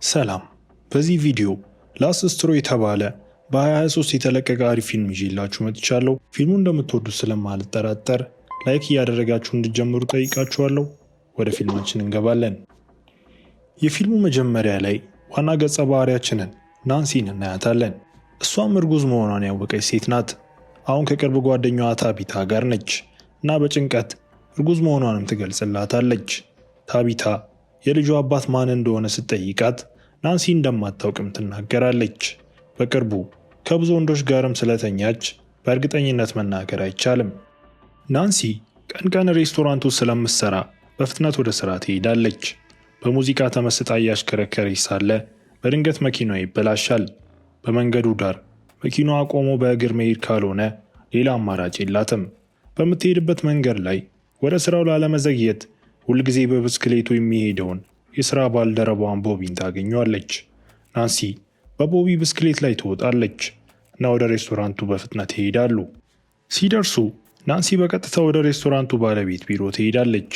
ሰላም። በዚህ ቪዲዮ ላስት ስትሮ የተባለ በ2023 የተለቀቀ አሪፍ ፊልም ይዤላችሁ መጥቻለሁ። ፊልሙን እንደምትወዱት ስለማልጠራጠር ላይክ እያደረጋችሁ እንድጀምሩ ጠይቃችኋለሁ። ወደ ፊልማችን እንገባለን። የፊልሙ መጀመሪያ ላይ ዋና ገጸ ባህሪያችንን ናንሲን እናያታለን። እሷም እርጉዝ መሆኗን ያወቀች ሴት ናት። አሁን ከቅርብ ጓደኛዋ ታቢታ ጋር ነች እና በጭንቀት እርጉዝ መሆኗንም ትገልጽላታለች። ታቢታ የልጇ አባት ማን እንደሆነ ስትጠይቃት ናንሲ እንደማታውቅም ትናገራለች። በቅርቡ ከብዙ ወንዶች ጋርም ስለተኛች በእርግጠኝነት መናገር አይቻልም። ናንሲ ቀን ቀን ሬስቶራንት ውስጥ ስለምትሰራ በፍጥነት ወደ ስራ ትሄዳለች። በሙዚቃ ተመስጣ እያሽከረከረች ሳለ በድንገት መኪናዋ ይበላሻል። በመንገዱ ዳር መኪናዋ ቆሞ በእግር መሄድ ካልሆነ ሌላ አማራጭ የላትም። በምትሄድበት መንገድ ላይ ወደ ስራው ላለመዘግየት ሁልጊዜ በብስክሌቱ የሚሄደውን የሥራ ባልደረባዋን ቦቢን ታገኘዋለች። ናንሲ በቦቢ ብስክሌት ላይ ትወጣለች እና ወደ ሬስቶራንቱ በፍጥነት ይሄዳሉ። ሲደርሱ ናንሲ በቀጥታ ወደ ሬስቶራንቱ ባለቤት ቢሮ ትሄዳለች።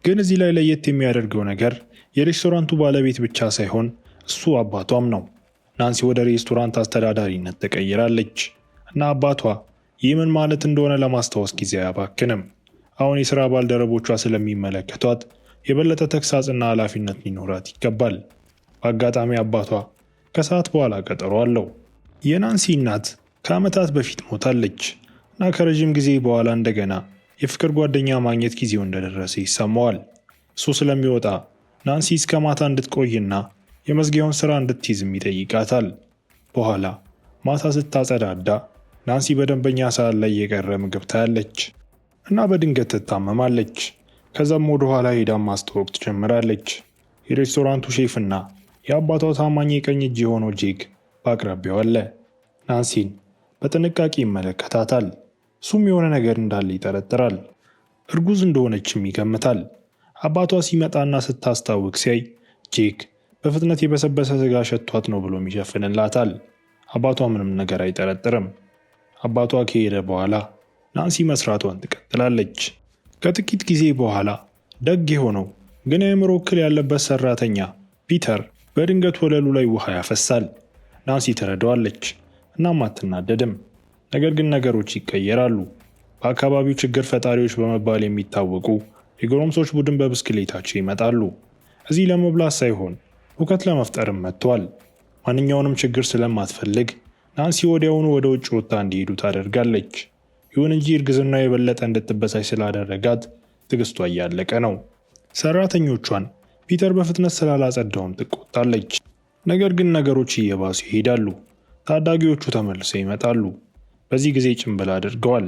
ግን እዚህ ላይ ለየት የሚያደርገው ነገር የሬስቶራንቱ ባለቤት ብቻ ሳይሆን እሱ አባቷም ነው። ናንሲ ወደ ሬስቶራንት አስተዳዳሪነት ተቀይራለች እና አባቷ ይህ ምን ማለት እንደሆነ ለማስታወስ ጊዜ አያባክንም። አሁን የሥራ ባልደረቦቿ ስለሚመለከቷት የበለጠ ተግሳጽና ኃላፊነት ሊኖራት ይገባል። በአጋጣሚ አባቷ ከሰዓት በኋላ ቀጠሮ አለው። የናንሲ እናት ከዓመታት በፊት ሞታለች እና ከረዥም ጊዜ በኋላ እንደገና የፍቅር ጓደኛ ማግኘት ጊዜው እንደደረሰ ይሰማዋል። እሱ ስለሚወጣ ናንሲ እስከ ማታ እንድትቆይና የመዝጊያውን ሥራ እንድትይዝም ይጠይቃታል። በኋላ ማታ ስታጸዳዳ ናንሲ በደንበኛ ሰዓት ላይ የቀረ ምግብ ታያለች እና በድንገት ትታመማለች። ከዛም ወደ ኋላ ሄዳ ማስተዋወቅ ትጀምራለች። የሬስቶራንቱ ሼፍና የአባቷ ታማኝ የቀኝ እጅ የሆነው ጄክ በአቅራቢያው አለ። ናንሲን በጥንቃቄ ይመለከታታል። እሱም የሆነ ነገር እንዳለ ይጠረጥራል። እርጉዝ እንደሆነችም ይገምታል። አባቷ ሲመጣና ስታስታውቅ ሲያይ ጄክ በፍጥነት የበሰበሰ ስጋ ሸቷት ነው ብሎም ይሸፍንላታል። አባቷ ምንም ነገር አይጠረጥርም። አባቷ ከሄደ በኋላ ናንሲ መስራቷን ትቀጥላለች። ከጥቂት ጊዜ በኋላ ደግ የሆነው ግን የአእምሮ እክል ያለበት ሰራተኛ ፒተር በድንገት ወለሉ ላይ ውሃ ያፈሳል። ናንሲ ትረዳዋለች እናም አትናደድም። ነገር ግን ነገሮች ይቀየራሉ። በአካባቢው ችግር ፈጣሪዎች በመባል የሚታወቁ የጎረምሶች ቡድን በብስክሌታቸው ይመጣሉ። እዚህ ለመብላት ሳይሆን ሁከት ለመፍጠርም መጥተዋል። ማንኛውንም ችግር ስለማትፈልግ ናንሲ ወዲያውኑ ወደ ውጭ ወጥታ እንዲሄዱ ታደርጋለች። ይሁን እንጂ እርግዝና የበለጠ እንድትበሳጭ ስላደረጋት ትዕግስቷ እያለቀ ነው። ሰራተኞቿን ፒተር በፍጥነት ስላላጸዳውም ትቆጣለች። ነገር ግን ነገሮች እየባሱ ይሄዳሉ። ታዳጊዎቹ ተመልሰው ይመጣሉ። በዚህ ጊዜ ጭንብል አድርገዋል።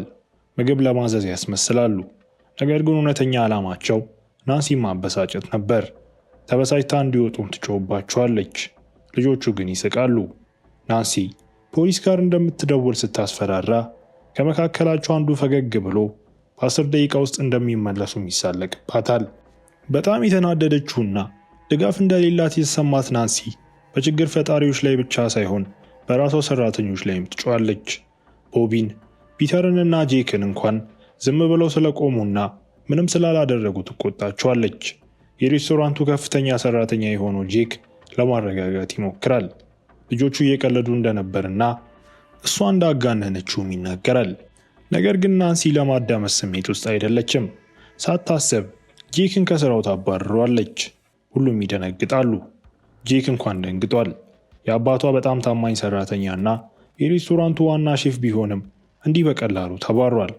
ምግብ ለማዘዝ ያስመስላሉ። ነገር ግን እውነተኛ ዓላማቸው ናንሲ ማበሳጨት ነበር። ተበሳጭታ እንዲወጡም ትጮህባቸዋለች። ልጆቹ ግን ይስቃሉ። ናንሲ ፖሊስ ጋር እንደምትደውል ስታስፈራራ ከመካከላቸው አንዱ ፈገግ ብሎ በ10 ደቂቃ ውስጥ እንደሚመለሱም ይሳለቅባታል። በጣም የተናደደችውና ድጋፍ እንደሌላት የተሰማት ናንሲ በችግር ፈጣሪዎች ላይ ብቻ ሳይሆን በራሷ ሰራተኞች ላይም ትጮኻለች። ቦቢን፣ ፒተርንና ጄክን እንኳን ዝም ብለው ስለቆሙና ምንም ስላላደረጉ ትቆጣቸዋለች። የሬስቶራንቱ ከፍተኛ ሰራተኛ የሆነው ጄክ ለማረጋጋት ይሞክራል። ልጆቹ እየቀለዱ እንደነበርና እሷ እንዳጋነነችውም ይናገራል። ነገር ግን ናንሲ ለማዳመጥ ስሜት ውስጥ አይደለችም። ሳታስብ ጄክን ከስራው ታባርሯለች። ሁሉም ይደነግጣሉ። ጄክ እንኳን ደንግጧል። የአባቷ በጣም ታማኝ ሰራተኛና የሬስቶራንቱ ዋና ሼፍ ቢሆንም እንዲህ በቀላሉ ተባሯል።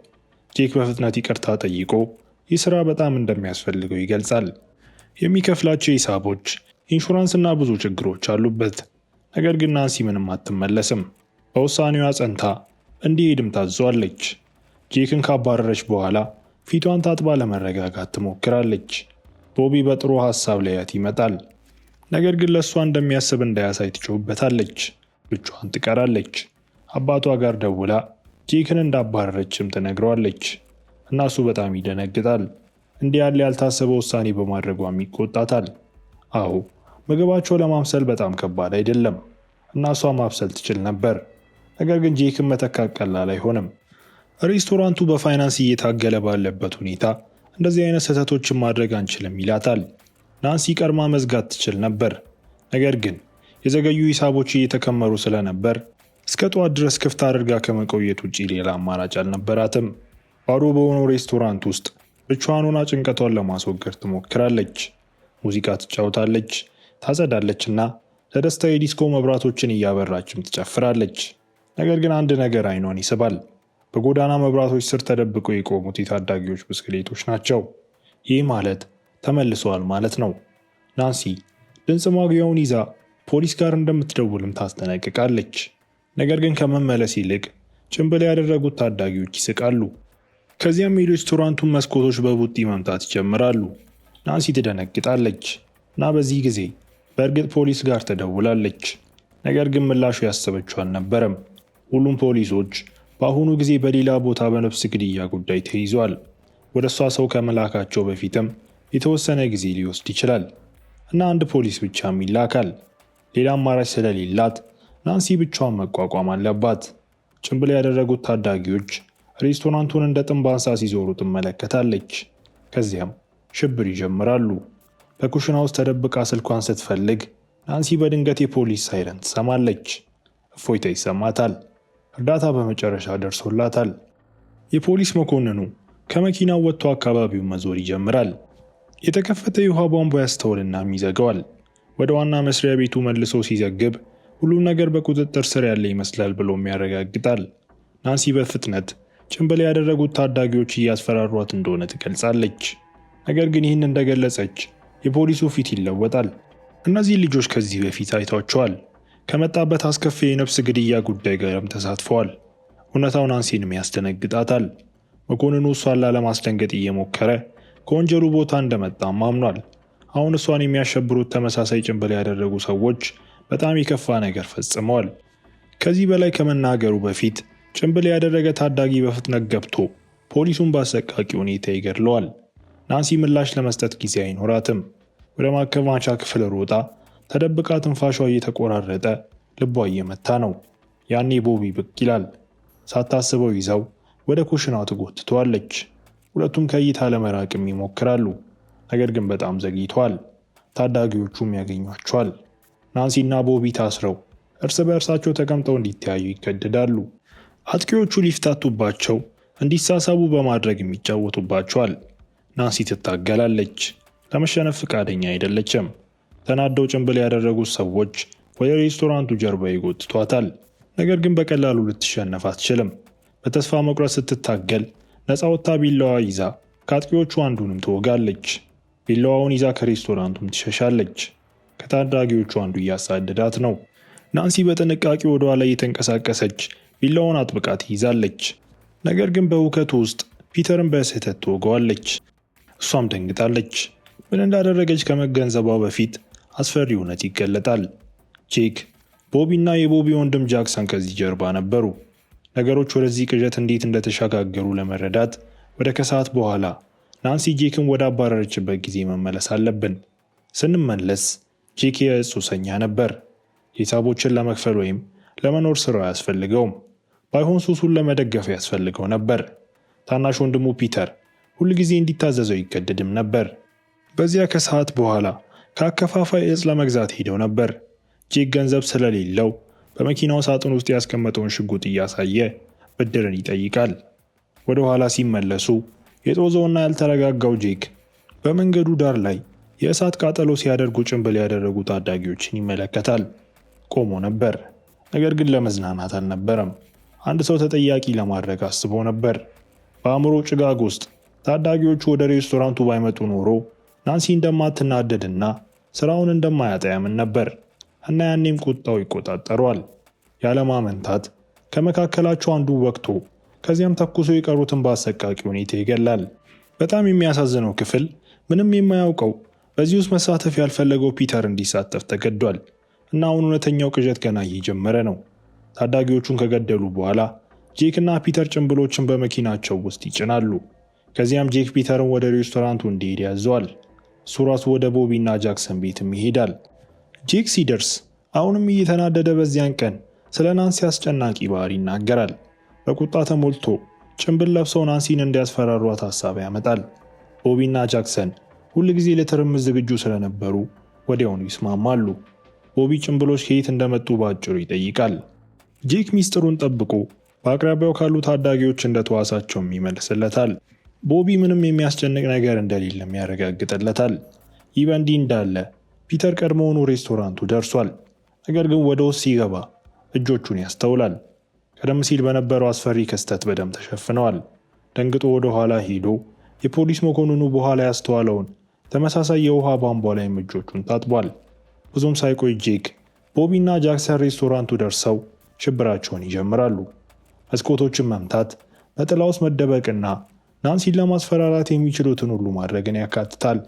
ጄክ በፍጥነት ይቅርታ ጠይቆ ይህ ስራ በጣም እንደሚያስፈልገው ይገልጻል። የሚከፍላቸው ሂሳቦች፣ ኢንሹራንስና ብዙ ችግሮች አሉበት። ነገር ግን ናንሲ ምንም አትመለስም። በውሳኔዋ ጸንታ እንዲሄድም ታዘዋለች። ጄክን ካባረረች በኋላ ፊቷን ታጥባ ለመረጋጋት ትሞክራለች። ቦቢ በጥሩ ሐሳብ ላያት ይመጣል። ነገር ግን ለእሷ እንደሚያስብ እንዳያሳይ ትጮህበታለች። ብቻዋን ትቀራለች። አባቷ ጋር ደውላ ጄክን እንዳባረረችም ትነግረዋለች እና እሱ በጣም ይደነግጣል። እንዲህ ያለ ያልታሰበ ውሳኔ በማድረጓም ይቆጣታል። አዎ ምግባቸው ለማብሰል በጣም ከባድ አይደለም እና እሷ ማብሰል ትችል ነበር። ነገር ግን ጄክን መተካት ቀላል አይሆንም። ሬስቶራንቱ በፋይናንስ እየታገለ ባለበት ሁኔታ እንደዚህ አይነት ስህተቶችን ማድረግ አንችልም ይላታል። ናንሲ ቀድማ መዝጋት ትችል ነበር። ነገር ግን የዘገዩ ሂሳቦች እየተከመሩ ስለነበር እስከ ጠዋት ድረስ ክፍት አድርጋ ከመቆየት ውጪ ሌላ አማራጭ አልነበራትም። ባዶ በሆነው ሬስቶራንት ውስጥ ብቻዋን ሆና ጭንቀቷን ለማስወገድ ትሞክራለች። ሙዚቃ ትጫወታለች፣ ታጸዳለች እና ለደስታ የዲስኮ መብራቶችን እያበራችም ትጨፍራለች። ነገር ግን አንድ ነገር አይኗን ይስባል። በጎዳና መብራቶች ስር ተደብቀው የቆሙት የታዳጊዎች ብስክሌቶች ናቸው። ይህ ማለት ተመልሰዋል ማለት ነው። ናንሲ ድምፅ ማጉያውን ይዛ ፖሊስ ጋር እንደምትደውልም ታስጠነቅቃለች። ነገር ግን ከመመለስ ይልቅ ጭንብል ያደረጉት ታዳጊዎች ይስቃሉ። ከዚያም የሬስቶራንቱን መስኮቶች በቡጢ መምታት ይጀምራሉ። ናንሲ ትደነግጣለች እና በዚህ ጊዜ በእርግጥ ፖሊስ ጋር ተደውላለች። ነገር ግን ምላሹ ያሰበችው አልነበረም። ሁሉም ፖሊሶች በአሁኑ ጊዜ በሌላ ቦታ በነፍስ ግድያ ጉዳይ ተይዟል። ወደ እሷ ሰው ከመላካቸው በፊትም የተወሰነ ጊዜ ሊወስድ ይችላል እና አንድ ፖሊስ ብቻም ይላካል። ሌላ አማራጭ ስለሌላት ናንሲ ብቻዋን መቋቋም አለባት። ጭንብል ያደረጉት ታዳጊዎች ሬስቶራንቱን እንደ ጥንብ አንሳ ሲዞሩ ትመለከታለች። ከዚያም ሽብር ይጀምራሉ። በኩሽና ውስጥ ተደብቃ ስልኳን ስትፈልግ ናንሲ በድንገት የፖሊስ ሳይረን ትሰማለች። እፎይታ ይሰማታል። እርዳታ በመጨረሻ ደርሶላታል። የፖሊስ መኮንኑ ከመኪናው ወጥቶ አካባቢውን መዞር ይጀምራል። የተከፈተ የውሃ ቧንቧ ያስተውልና ይዘጋዋል። ወደ ዋና መስሪያ ቤቱ መልሶ ሲዘግብ ሁሉም ነገር በቁጥጥር ስር ያለ ይመስላል ብሎም ያረጋግጣል። ናንሲ በፍጥነት ጭንብል ያደረጉት ታዳጊዎች እያስፈራሯት እንደሆነ ትገልጻለች። ነገር ግን ይህን እንደገለጸች የፖሊሱ ፊት ይለወጣል። እነዚህ ልጆች ከዚህ በፊት አይቷቸዋል። ከመጣበት አስከፊ የነፍስ ግድያ ጉዳይ ጋርም ተሳትፈዋል። እውነታው ናንሲንም ያስደነግጣታል። መኮንኑ እሷን ላለማስደንገጥ እየሞከረ ከወንጀሉ ቦታ እንደመጣም አምኗል። አሁን እሷን የሚያሸብሩት ተመሳሳይ ጭንብል ያደረጉ ሰዎች በጣም የከፋ ነገር ፈጽመዋል። ከዚህ በላይ ከመናገሩ በፊት ጭንብል ያደረገ ታዳጊ በፍጥነት ገብቶ ፖሊሱን በአሰቃቂ ሁኔታ ይገድለዋል። ናንሲ ምላሽ ለመስጠት ጊዜ አይኖራትም። ወደ ማከማቻ ክፍል ሮጣ ተደብቃ ትንፋሿ እየተቆራረጠ ልቧ እየመታ ነው። ያኔ ቦቢ ብቅ ይላል። ሳታስበው ይዛው ወደ ኩሽናው ትጎትተዋለች። ሁለቱም ከእይታ ለመራቅም ይሞክራሉ። ነገር ግን በጣም ዘግይቷል። ታዳጊዎቹም ያገኟቸዋል። ናንሲና ቦቢ ታስረው እርስ በእርሳቸው ተቀምጠው እንዲተያዩ ይገደዳሉ። አጥቂዎቹ ሊፍታቱባቸው እንዲሳሳቡ በማድረግም ይጫወቱባቸዋል። ናንሲ ትታገላለች። ለመሸነፍ ፈቃደኛ አይደለችም። ተናደው ጭንብል ያደረጉት ሰዎች ወደ ሬስቶራንቱ ጀርባ ይጎትቷታል። ነገር ግን በቀላሉ ልትሸነፍ አትችልም። በተስፋ መቁረጥ ስትታገል ነፃ ወጥታ ቢላዋ ይዛ ከአጥቂዎቹ አንዱንም ትወጋለች። ቢላዋውን ይዛ ከሬስቶራንቱም ትሸሻለች። ከታዳጊዎቹ አንዱ እያሳደዳት ነው። ናንሲ በጥንቃቄ ወደ ኋላ እየተንቀሳቀሰች ቢላዋውን አጥብቃ ትይዛለች። ነገር ግን በውከቱ ውስጥ ፒተርን በስህተት ትወገዋለች። እሷም ደንግጣለች። ምን እንዳደረገች ከመገንዘቧ በፊት አስፈሪ እውነት ይገለጣል። ጄክ፣ ቦቢ እና የቦቢ ወንድም ጃክሰን ከዚህ ጀርባ ነበሩ። ነገሮች ወደዚህ ቅዠት እንዴት እንደተሸጋገሩ ለመረዳት ወደ ከሰዓት በኋላ ናንሲ ጄክን ወደ አባረረችበት ጊዜ መመለስ አለብን። ስንመለስ ጄክ የእጽ ሱሰኛ ነበር። ሂሳቦችን ለመክፈል ወይም ለመኖር ስራው አያስፈልገውም። ባይሆን ሱሱን ለመደገፍ ያስፈልገው ነበር። ታናሽ ወንድሙ ፒተር ሁል ጊዜ እንዲታዘዘው ይገደድም ነበር። በዚያ ከሰዓት በኋላ ከአከፋፋይ እጽ ለመግዛት ሄደው ነበር። ጄክ ገንዘብ ስለሌለው በመኪናው ሳጥን ውስጥ ያስቀመጠውን ሽጉጥ እያሳየ ብድርን ይጠይቃል። ወደ ኋላ ሲመለሱ የጦዘውና ያልተረጋጋው ጄክ በመንገዱ ዳር ላይ የእሳት ቃጠሎ ሲያደርጉ ጭንብል ያደረጉ ታዳጊዎችን ይመለከታል። ቆሞ ነበር፣ ነገር ግን ለመዝናናት አልነበረም። አንድ ሰው ተጠያቂ ለማድረግ አስቦ ነበር። በአእምሮ ጭጋግ ውስጥ ታዳጊዎቹ ወደ ሬስቶራንቱ ባይመጡ ኖሮ ናንሲ እንደማትናደድና ስራውን እንደማያጣ ያምን ነበር እና ያኔም ቁጣው ይቆጣጠሯል። ያለማመንታት ከመካከላቸው አንዱ ወቅቶ ከዚያም ተኩሶ የቀሩትን በአሰቃቂ ሁኔታ ይገላል። በጣም የሚያሳዝነው ክፍል ምንም የማያውቀው በዚህ ውስጥ መሳተፍ ያልፈለገው ፒተር እንዲሳተፍ ተገዷል እና አሁን እውነተኛው ቅዠት ገና እየጀመረ ነው። ታዳጊዎቹን ከገደሉ በኋላ ጄክ እና ፒተር ጭንብሎችን በመኪናቸው ውስጥ ይጭናሉ። ከዚያም ጄክ ፒተርን ወደ ሬስቶራንቱ እንዲሄድ ያዘዋል። እሱ ራሱ ወደ ቦቢ እና ጃክሰን ቤትም ይሄዳል። ጄክ ሲደርስ አሁንም እየተናደደ በዚያን ቀን ስለ ናንሲ አስጨናቂ ባህሪ ይናገራል። በቁጣ ተሞልቶ ጭንብል ለብሰው ናንሲን እንዲያስፈራሯት ሀሳብ ያመጣል። ቦቢ እና ጃክሰን ሁል ጊዜ ለትርምስ ዝግጁ ስለነበሩ ወዲያውኑ ይስማማሉ። ቦቢ ጭንብሎች ከየት እንደመጡ በአጭሩ ይጠይቃል። ጄክ ሚስጥሩን ጠብቆ በአቅራቢያው ካሉ ታዳጊዎች እንደተዋሳቸውም ይመልስለታል። ቦቢ ምንም የሚያስጨንቅ ነገር እንደሌለም ያረጋግጥለታል። ይህ በእንዲህ እንዳለ ፒተር ቀድሞውኑ ሬስቶራንቱ ደርሷል። ነገር ግን ወደ ውስጥ ሲገባ እጆቹን ያስተውላል። ቀደም ሲል በነበረው አስፈሪ ክስተት በደም ተሸፍነዋል። ደንግጦ ወደ ኋላ ሄዶ የፖሊስ መኮንኑ በኋላ ያስተዋለውን ተመሳሳይ የውሃ ቧንቧ ላይም እጆቹን ታጥቧል። ብዙም ሳይቆይ ጄክ፣ ቦቢ እና ጃክሰን ሬስቶራንቱ ደርሰው ሽብራቸውን ይጀምራሉ። መስኮቶችን መምታት፣ በጥላ ውስጥ መደበቅና ናንሲን ለማስፈራራት የሚችሉትን ሁሉ ማድረግን ያካትታል።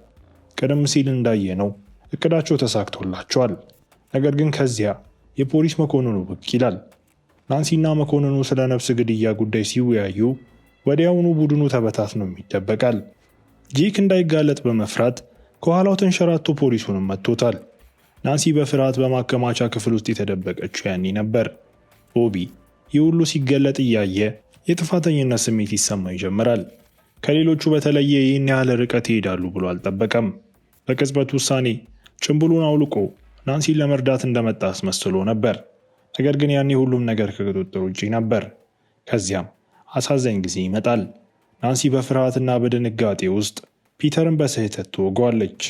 ቀደም ሲል እንዳየነው እቅዳቸው ተሳክቶላቸዋል። ነገር ግን ከዚያ የፖሊስ መኮንኑ ብቅ ይላል። ናንሲና መኮንኑ ስለ ነፍስ ግድያ ጉዳይ ሲወያዩ ወዲያውኑ ቡድኑ ተበታትኖ ይደበቃል። ጄክ እንዳይጋለጥ በመፍራት ከኋላው ተንሸራቶ ፖሊሱንም መጥቶታል። ናንሲ በፍርሃት በማከማቻ ክፍል ውስጥ የተደበቀችው ያኔ ነበር። ቦቢ ይህ ሁሉ ሲገለጥ እያየ የጥፋተኝነት ስሜት ይሰማ ይጀምራል። ከሌሎቹ በተለየ ይህን ያህል ርቀት ይሄዳሉ ብሎ አልጠበቀም። በቅጽበት ውሳኔ ጭንብሉን አውልቆ ናንሲን ለመርዳት እንደመጣ አስመስሎ ነበር። ነገር ግን ያኔ ሁሉም ነገር ከቁጥጥር ውጪ ነበር። ከዚያም አሳዛኝ ጊዜ ይመጣል። ናንሲ በፍርሃትና በድንጋጤ ውስጥ ፒተርን በስህተት ትወገዋለች።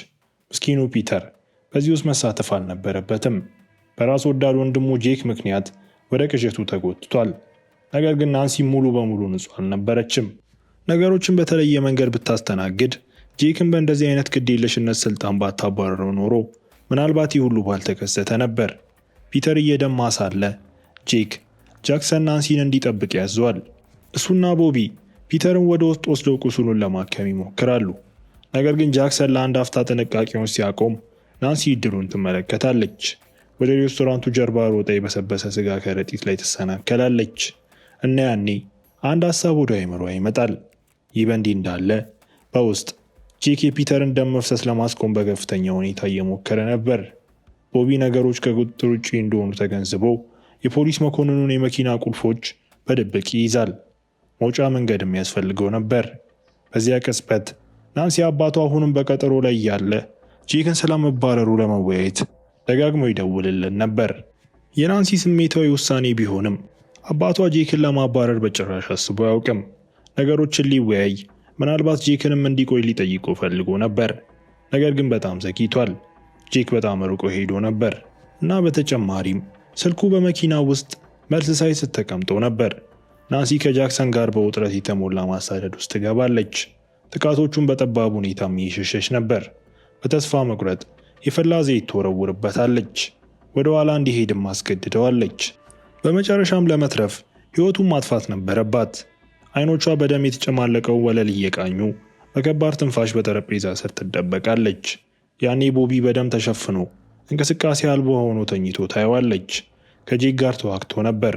ምስኪኑ ፒተር በዚህ ውስጥ መሳተፍ አልነበረበትም። በራስ ወዳድ ወንድሙ ጄክ ምክንያት ወደ ቅዠቱ ተጎትቷል። ነገር ግን ናንሲ ሙሉ በሙሉ ንጹህ አልነበረችም። ነገሮችን በተለየ መንገድ ብታስተናግድ፣ ጄክን በእንደዚህ አይነት ግዴለሽነት ስልጣን ባታባረረው ኖሮ ምናልባት ይህ ሁሉ ባልተከሰተ ነበር። ፒተር እየደማ ሳለ ጄክ ጃክሰን ናንሲን እንዲጠብቅ ያዘዋል። እሱና ቦቢ ፒተርን ወደ ውስጥ ወስደው ቁስሉን ለማከም ይሞክራሉ። ነገር ግን ጃክሰን ለአንድ አፍታ ጥንቃቄውን ሲያቆም ናንሲ እድሉን ትመለከታለች። ወደ ሬስቶራንቱ ጀርባ ሮጣ የበሰበሰ ስጋ ከረጢት ላይ ትሰናከላለች እና ያኔ አንድ ሀሳብ ወደ አይምሮዋ ይመጣል። ይህ በእንዲህ እንዳለ በውስጥ ጄክ የፒተርን ደም መፍሰስ ለማስቆም በከፍተኛ ሁኔታ እየሞከረ ነበር። ቦቢ ነገሮች ከቁጥጥር ውጭ እንደሆኑ ተገንዝቦ የፖሊስ መኮንኑን የመኪና ቁልፎች በድብቅ ይይዛል። መውጫ መንገድም ያስፈልገው ነበር። በዚያ ቅጽበት ናንሲ አባቷ አሁንም በቀጠሮ ላይ ያለ ጄክን ስለመባረሩ ለመወያየት ደጋግሞ ይደውልልን ነበር። የናንሲ ስሜታዊ ውሳኔ ቢሆንም አባቷ ጄክን ለማባረር በጭራሽ አስቦ አያውቅም። ነገሮችን ሊወያይ ምናልባት ጄክንም እንዲቆይ ሊጠይቆ ፈልጎ ነበር። ነገር ግን በጣም ዘግይቷል። ጄክ በጣም ርቆ ሄዶ ነበር እና በተጨማሪም ስልኩ በመኪና ውስጥ መልስ ሳይስት ተቀምጦ ነበር። ናንሲ ከጃክሰን ጋር በውጥረት የተሞላ ማሳደድ ውስጥ ትገባለች። ጥቃቶቹን በጠባብ ሁኔታም እየሸሸች ነበር። በተስፋ መቁረጥ የፈላ ዘይት ትወረውርበታለች። ወደ ኋላ እንዲሄድም አስገድደዋለች። በመጨረሻም ለመትረፍ ሕይወቱን ማጥፋት ነበረባት። አይኖቿ በደም የተጨማለቀው ወለል እየቃኙ በከባድ ትንፋሽ በጠረጴዛ ስር ትደበቃለች። ያኔ ቦቢ በደም ተሸፍኖ እንቅስቃሴ አልባ ሆኖ ተኝቶ ታየዋለች። ከጄክ ጋር ተዋግቶ ነበር፣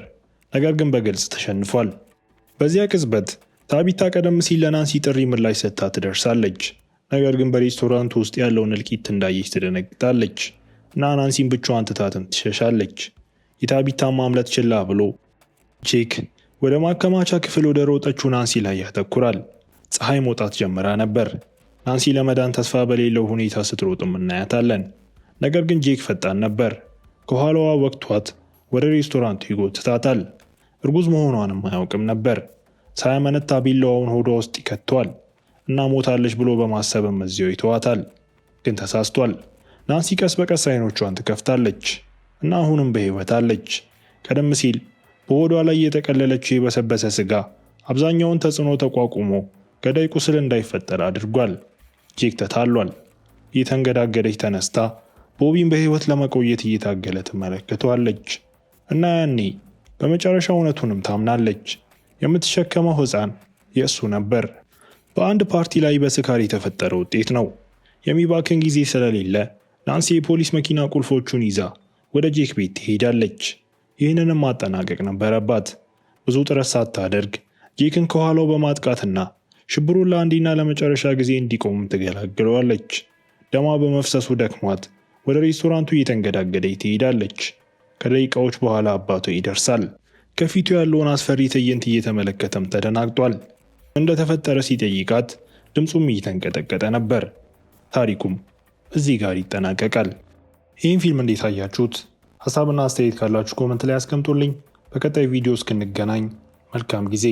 ነገር ግን በግልጽ ተሸንፏል። በዚያ ቅጽበት ታቢታ ቀደም ሲል ለናንሲ ጥሪ ምላሽ ሰጥታ ትደርሳለች። ነገር ግን በሬስቶራንቱ ውስጥ ያለውን እልቂት እንዳየች ትደነግጣለች እና ናንሲን ብቻዋን ትታትም ትሸሻለች። የታቢታ ማምለጥ ችላ ብሎ ጄክ ወደ ማከማቻ ክፍል ወደ ሮጠችው ናንሲ ላይ ያተኩራል። ፀሐይ መውጣት ጀምራ ነበር። ናንሲ ለመዳን ተስፋ በሌለው ሁኔታ ስትሮጥም እናያታለን። ነገር ግን ጄክ ፈጣን ነበር። ከኋላዋ ወቅቷት ወደ ሬስቶራንቱ ይጎትታታል። እርጉዝ መሆኗንም አያውቅም ነበር። ሳያመነታ ቢላዋውን ሆዷ ውስጥ ይከቷል እና ሞታለች ብሎ በማሰብም እዚያው ይተዋታል። ግን ተሳስቷል። ናንሲ ቀስ በቀስ አይኖቿን ትከፍታለች እና አሁንም በሕይወት አለች። ቀደም ሲል በሆዷ ላይ የተቀለለችው የበሰበሰ ስጋ አብዛኛውን ተጽዕኖ ተቋቁሞ ገዳይ ቁስል እንዳይፈጠር አድርጓል። ጄክ ተታሏል። እየተንገዳገደች ተነስታ ቦቢን በሕይወት ለመቆየት እየታገለ ትመለከተዋለች እና ያኔ በመጨረሻ እውነቱንም ታምናለች። የምትሸከመው ሕፃን የእሱ ነበር። በአንድ ፓርቲ ላይ በስካር የተፈጠረ ውጤት ነው። የሚባክን ጊዜ ስለሌለ ናንሲ የፖሊስ መኪና ቁልፎቹን ይዛ ወደ ጄክ ቤት ትሄዳለች። ይህንንም ማጠናቀቅ ነበረባት። ብዙ ጥረት ሳታደርግ ጄክን ከኋላው በማጥቃትና ሽብሩን ለአንዴና ለመጨረሻ ጊዜ እንዲቆም ትገላግለዋለች። ደማ በመፍሰሱ ደክሟት ወደ ሬስቶራንቱ እየተንገዳገደች ትሄዳለች። ከደቂቃዎች በኋላ አባቷ ይደርሳል። ከፊቱ ያለውን አስፈሪ ትዕይንት እየተመለከተም ተደናግጧል። እንደተፈጠረ ሲጠይቃት ድምፁም እየተንቀጠቀጠ ነበር። ታሪኩም እዚህ ጋር ይጠናቀቃል። ይህን ፊልም እንዴት አያችሁት? ሀሳብና አስተያየት ካላችሁ ኮመንት ላይ አስቀምጡልኝ። በቀጣይ ቪዲዮ እስክንገናኝ መልካም ጊዜ